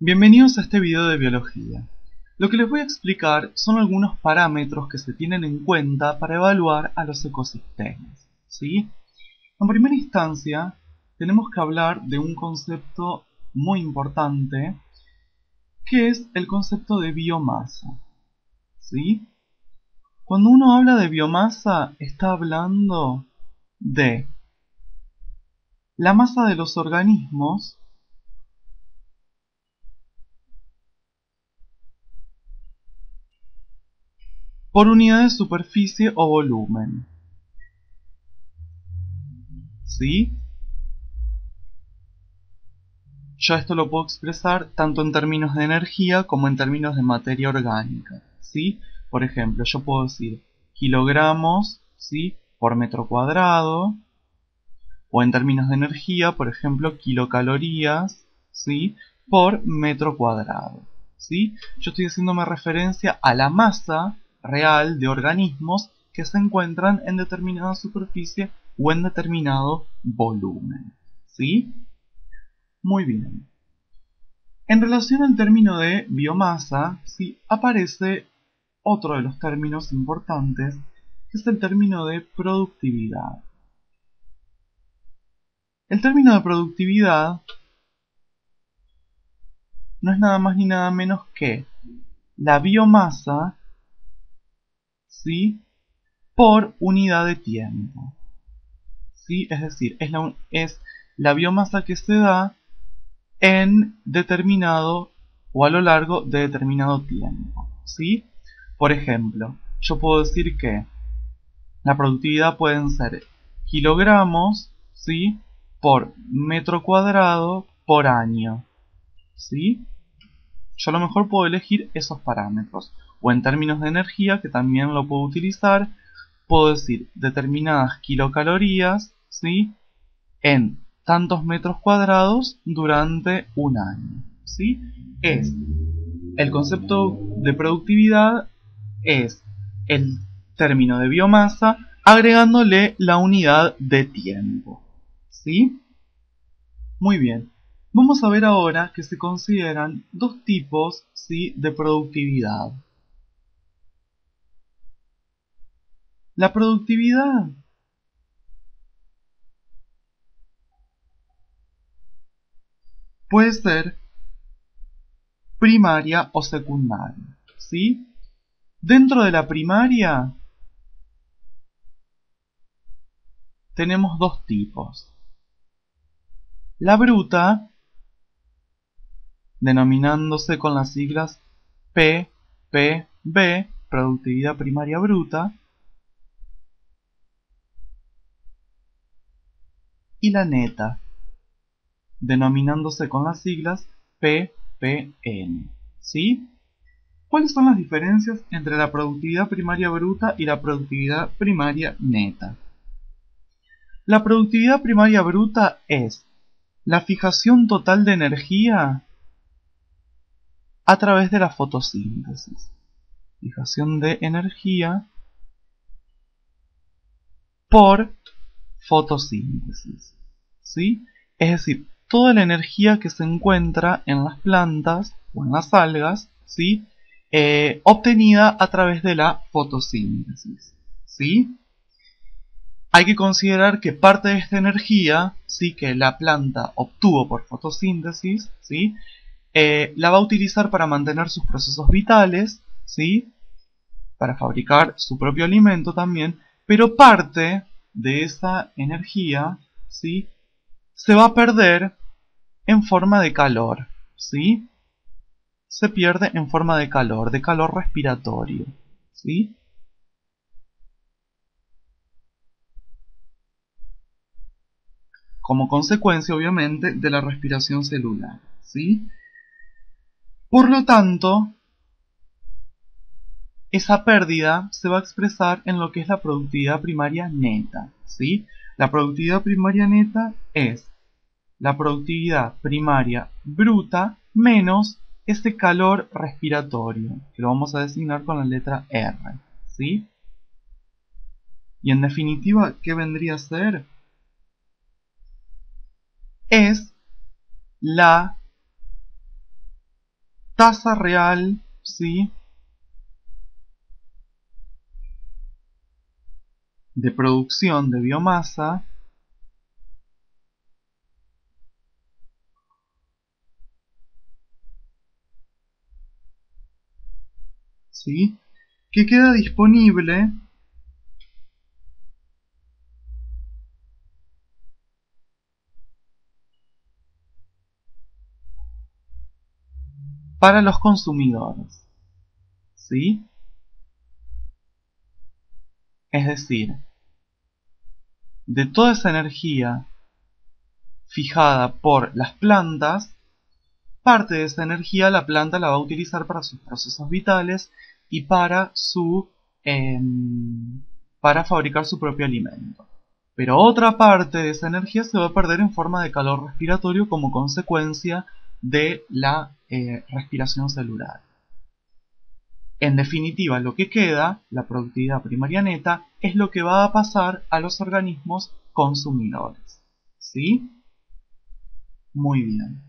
Bienvenidos a este video de biología. Lo que les voy a explicar son algunos parámetros que se tienen en cuenta para evaluar a los ecosistemas, ¿sí? En primera instancia, tenemos que hablar de un concepto muy importante, que es el concepto de biomasa, ¿sí? Cuando uno habla de biomasa, está hablando de la masa de los organismos por unidad de superficie o volumen, ¿sí? Yo esto lo puedo expresar tanto en términos de energía como en términos de materia orgánica, ¿sí? Por ejemplo, yo puedo decir kilogramos, ¿sí?, por metro cuadrado, o en términos de energía, por ejemplo, kilocalorías, ¿sí?, por metro cuadrado, ¿sí? Yo estoy haciéndome referencia a la masa real de organismos que se encuentran en determinada superficie o en determinado volumen, ¿sí? Muy bien. En relación al término de biomasa, sí, aparece otro de los términos importantes, que es el término de productividad. El término de productividad no es nada más ni nada menos que la biomasa, ¿sí?, por unidad de tiempo, ¿sí? Es decir, es la biomasa que se da en determinado o a lo largo de determinado tiempo, ¿sí? Por ejemplo, yo puedo decir que la productividad pueden ser kilogramos, ¿sí?, por metro cuadrado por año, ¿sí? Yo a lo mejor puedo elegir esos parámetros. O en términos de energía, que también lo puedo utilizar, puedo decir determinadas kilocalorías, ¿sí?, en tantos metros cuadrados durante un año, ¿sí? El concepto de productividad es el término de biomasa agregándole la unidad de tiempo, ¿sí? Muy bien. Vamos a ver ahora que se consideran dos tipos, ¿sí?, de productividad. La productividad puede ser primaria o secundaria, ¿sí? Dentro de la primaria tenemos dos tipos. La bruta, denominándose con las siglas PPB, productividad primaria bruta, y la neta, denominándose con las siglas PPN, ¿sí? ¿Cuáles son las diferencias entre la productividad primaria bruta y la productividad primaria neta? La productividad primaria bruta es la fijación total de energía a través de la fotosíntesis. Fijación de energía por fotosíntesis, ¿sí? Es decir, toda la energía que se encuentra en las plantas o en las algas, ¿sí?, obtenida a través de la fotosíntesis, ¿sí? Hay que considerar que parte de esta energía, ¿sí?, que la planta obtuvo por fotosíntesis, ¿sí?, la va a utilizar para mantener sus procesos vitales, ¿sí?, para fabricar su propio alimento también, pero parte de esa energía, ¿sí?, se va a perder en forma de calor, ¿sí? Se pierde en forma de calor respiratorio, ¿sí? Como consecuencia, obviamente, de la respiración celular, ¿sí? Por lo tanto, esa pérdida se va a expresar en lo que es la productividad primaria neta, ¿sí? La productividad primaria neta es la productividad primaria bruta menos ese calor respiratorio, que lo vamos a designar con la letra R, ¿sí? Y en definitiva, ¿qué vendría a ser? Es la tasa real, ¿sí?, de producción de biomasa ¿sí?, que queda disponible para los consumidores, ¿sí? Es decir, de toda esa energía fijada por las plantas, parte de esa energía la planta la va a utilizar para sus procesos vitales y para fabricar su propio alimento. Pero otra parte de esa energía se va a perder en forma de calor respiratorio como consecuencia de la respiración celular. En definitiva, lo que queda, la productividad primaria neta, es lo que va a pasar a los organismos consumidores. ¿Sí? Muy bien.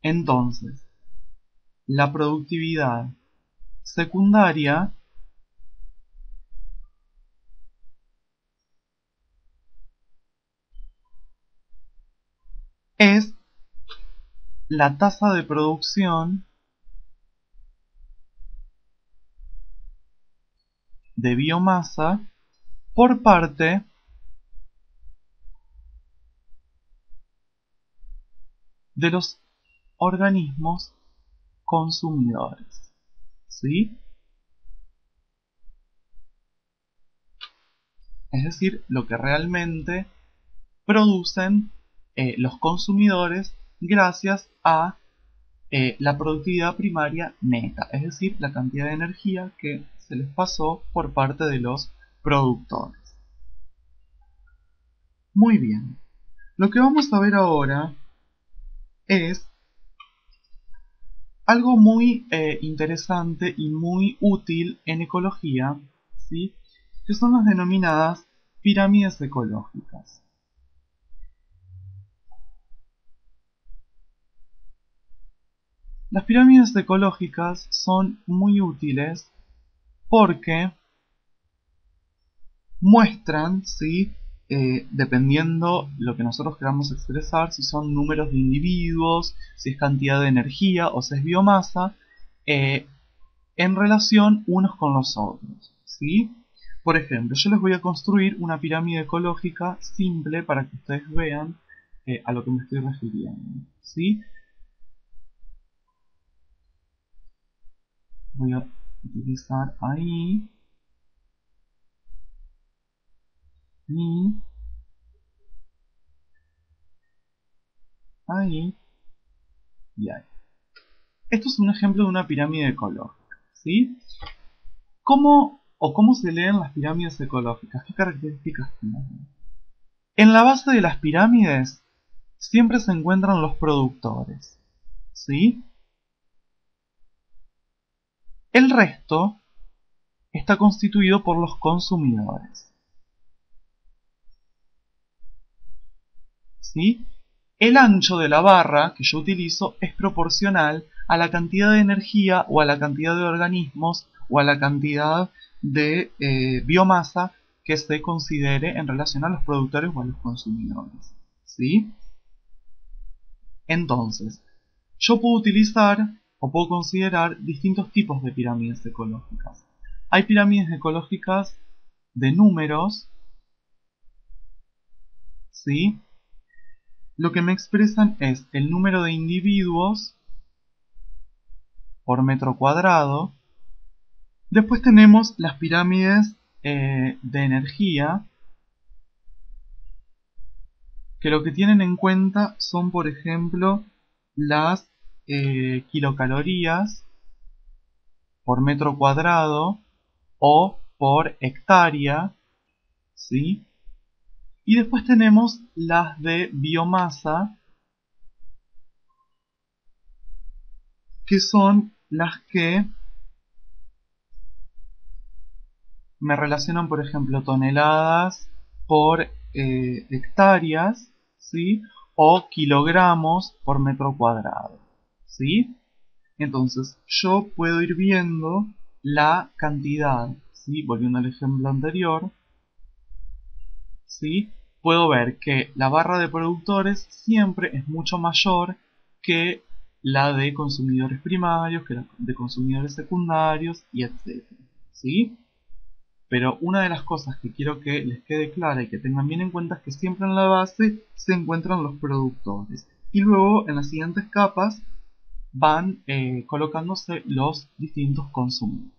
Entonces, la productividad secundaria es la tasa de producción de biomasa por parte de los organismos consumidores. ¿Sí? Es decir, lo que realmente producen los consumidores gracias a la productividad primaria neta, es decir, la cantidad de energía que se les pasó por parte de los productores. Muy bien, lo que vamos a ver ahora es algo muy interesante y muy útil en ecología, ¿sí?, que son las denominadas pirámides ecológicas. Las pirámides ecológicas son muy útiles porque muestran, ¿sí?, dependiendo lo que nosotros queramos expresar, si son números de individuos, si es cantidad de energía o si es biomasa, eh, en relación unos con los otros, ¿sí? Por ejemplo, yo les voy a construir una pirámide ecológica simple para que ustedes vean a lo que me estoy refiriendo, ¿sí? Voy a utilizar ahí y ahí y ahí. Esto es un ejemplo de una pirámide ecológica, ¿sí? ¿Cómo se leen las pirámides ecológicas? ¿Qué características tienen? En la base de las pirámides siempre se encuentran los productores, ¿sí? El resto está constituido por los consumidores, ¿sí? El ancho de la barra que yo utilizo es proporcional a la cantidad de energía o a la cantidad de organismos o a la cantidad de biomasa que se considere en relación a los productores o a los consumidores, ¿sí? Entonces, yo puedo utilizar o puedo considerar distintos tipos de pirámides ecológicas. Hay pirámides ecológicas de números, ¿sí? Lo que me expresan es el número de individuos por metro cuadrado. Después tenemos las pirámides de energía, que lo que tienen en cuenta son, por ejemplo, las kilocalorías por metro cuadrado o por hectárea, ¿sí? Y después tenemos las de biomasa, que son las que me relacionan, por ejemplo, toneladas por hectáreas, ¿sí? o kilogramos por metro cuadrado, ¿sí? Entonces yo puedo ir viendo la cantidad, ¿sí? Volviendo al ejemplo anterior, ¿sí? Puedo ver que la barra de productores siempre es mucho mayor que la de consumidores primarios, que la de consumidores secundarios y etcétera, ¿sí? Pero una de las cosas que quiero que les quede clara y que tengan bien en cuenta es que siempre en la base se encuentran los productores. Y luego en las siguientes capas van colocándose los distintos consumidores.